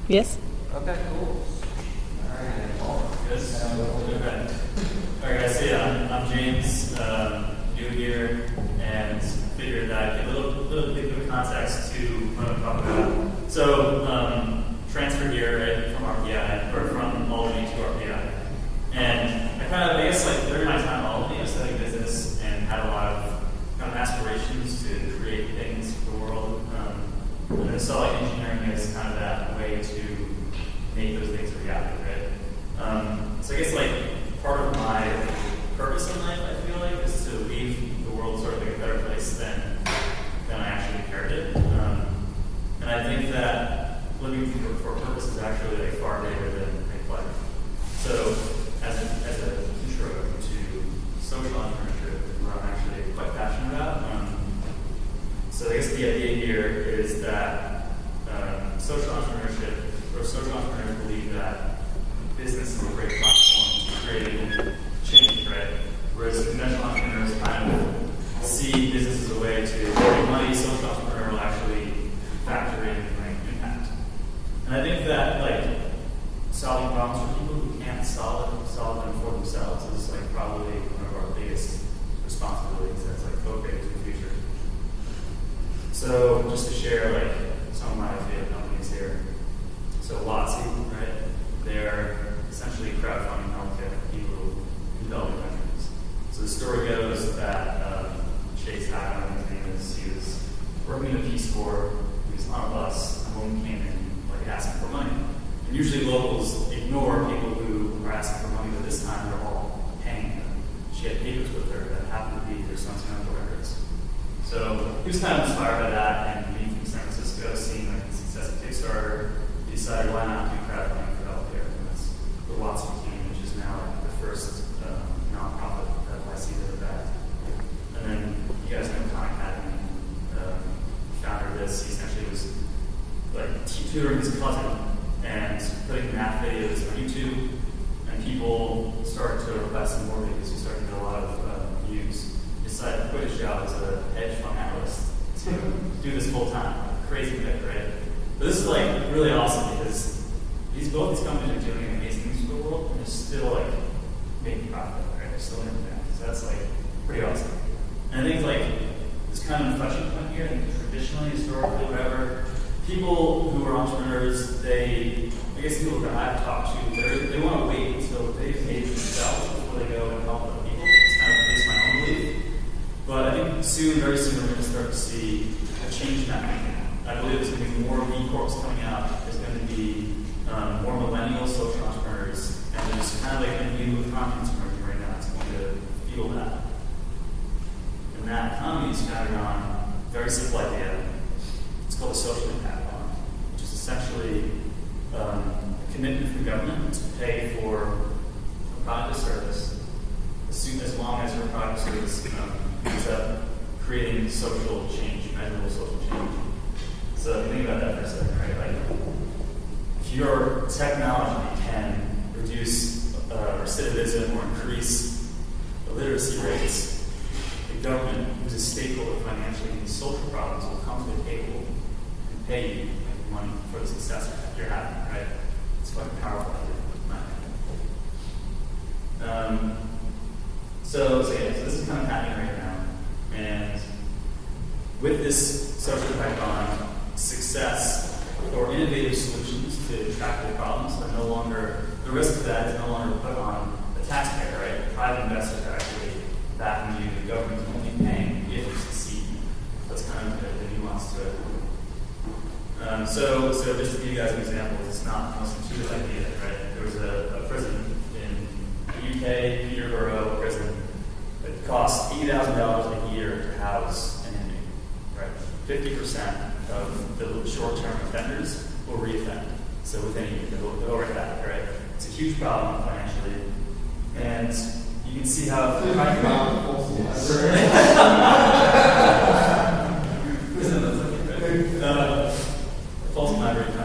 Yes. Okay, cool. All right. Okay. All right, guys. So yeah, I'm James, new here, and figured that I'd give a little bit of context to what I'm talking about. So, transferred here, right, from RPI, or from Albany to RPI. And I guess, like, during my time at Albany, I was studying business and had a lot of kind of aspirations to create things for the world. And I saw, like, engineering as kind of that way to make those things a reality, right? So I guess, like, part of my purpose in life, I feel like, is to leave the world sort of like a better place than I actually inherited. And I think that living for a purpose is actually like far greater than a pleasure. So as an intro to social entrepreneurship, what I'm actually quite passionate about. So I guess the idea here is that social entrepreneurship, or social entrepreneurs believe that business is a great platform to create change, right? Whereas conventional entrepreneurs kind of see business as a way to make money. Social entrepreneur will actually factor in like impact. And I think that like solving problems for people who can't solve them for themselves is like probably one of our biggest responsibilities as like co-creators in the future. So just to share like some of my favorite companies here. So SIB, right? They're essentially crowdfunding healthcare for people in developing countries. So the story goes that Chase Haddon, his name is, he was working in a Peace Corps. He was on a bus. A woman came in like asking for money. And usually locals ignore people who are asking for money, but this time they're all paying them. She had papers with her that happened to be their son's medical records. So he was kind of inspired by that, and being from San Francisco, seeing like the success of Kickstarter, he decided why not do crowdfunding for healthcare. And that's the SIB team, which is now like the first nonprofit that SIB ever backed. And then you guys know Khan Academy, founder of this. He essentially was like tutoring his cousin and putting math videos on YouTube, and people started to request some more videos. He started to get a lot of views. He decided to quit his job as a hedge fund analyst to do this full time. Crazy thing, right? But this is like really awesome because both these companies are doing amazing things for the world, and they're still like making profit, right? They're still in that. So that's like pretty awesome. And I think like this kind of inflection point here, and traditionally, historically, whatever, people who are entrepreneurs, I guess people that I've talked to, they want to wait until they've made themselves before they go and help other people. It's kind of at least my own belief. But I think soon, very soon, we're going to start to see a change in that thinking. I believe there's going to be more B Corps coming out. There's going to be more millennial social entrepreneurs, and there's kind of like a new economy that's emerging right now. It's going to fuel that. And that economy is founded on a very simple idea. It's called a social impact bond, which is essentially a commitment from government to pay for a product or service as long as your product or service ends up creating social change, measurable social change. So if you think about that for a second, right? Like, if your technology can reduce recidivism or increase the literacy rates, the government, who's a stakeholder financially in these social problems, will come to the table and pay you money for the success that you're having, right? It's fucking powerful. So this is kind of happening right now. And with this social impact bond, success or innovative solutions to tractable problems are no longer, the risk of that is no longer put on the taxpayer, right? The private investors are actually backing you, the government is only paying if you succeed. That's kind of the nuance to it. So just to give you guys an example, it's not the most intuitive idea, right? There was a prison in the UK, Peterborough prison, that costs $80,000 a year to house an inmate, right? 50% of the short-term offenders will re-offend. So within a year, they'll right back, right? It's a huge problem financially. And you can see how false collaborating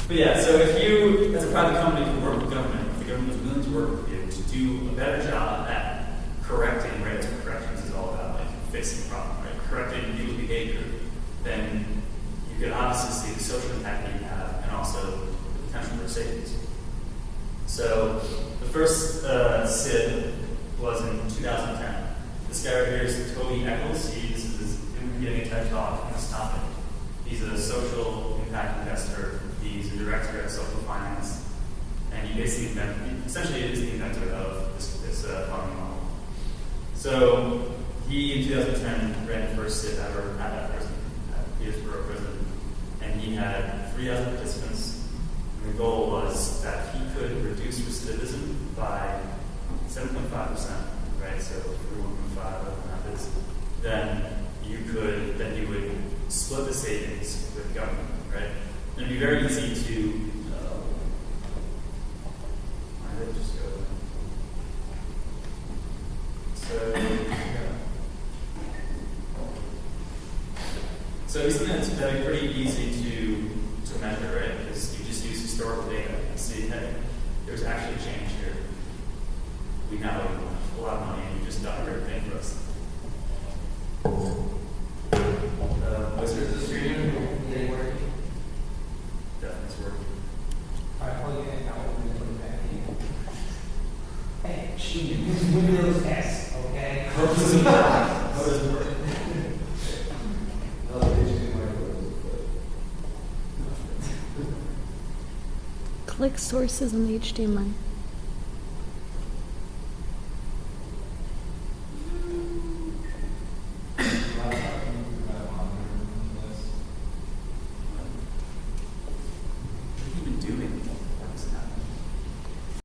But yeah, so if you, as a private company, can work with government, if the government is willing to work with you to do a better job at correcting, right? That's what corrections is all about, like fixing the problem, right? Correcting people's behavior, then you can obviously see the social impact that you have and also the potential for savings. So the first SIB was in 2010. This guy right here is Toby Eccles. This is his giving a TED talk on this topic. He's a social impact investor. He's a director at Social Finance. And he basically essentially is the inventor of this funding model. So he, in 2010, ran the first SIB ever at that prison, at Petersburg prison. And he had 3,000 participants. And the goal was that he could reduce recidivism by 7.5%, right? So for 1.5, whatever that is, then you would split the savings with government, right? And it'd be very easy to just go. So isn't it pretty easy to measure, right? Because you just use historical data and see, hey, there's actually change here. We now have a lot of money and you just done a great thing for us. Wizards of Stream? They working? Definitely it's working. All right, well, yeah, now we're going to put it back in. Hey, use Windows S, okay? How does it work? Click sources on the HDMI.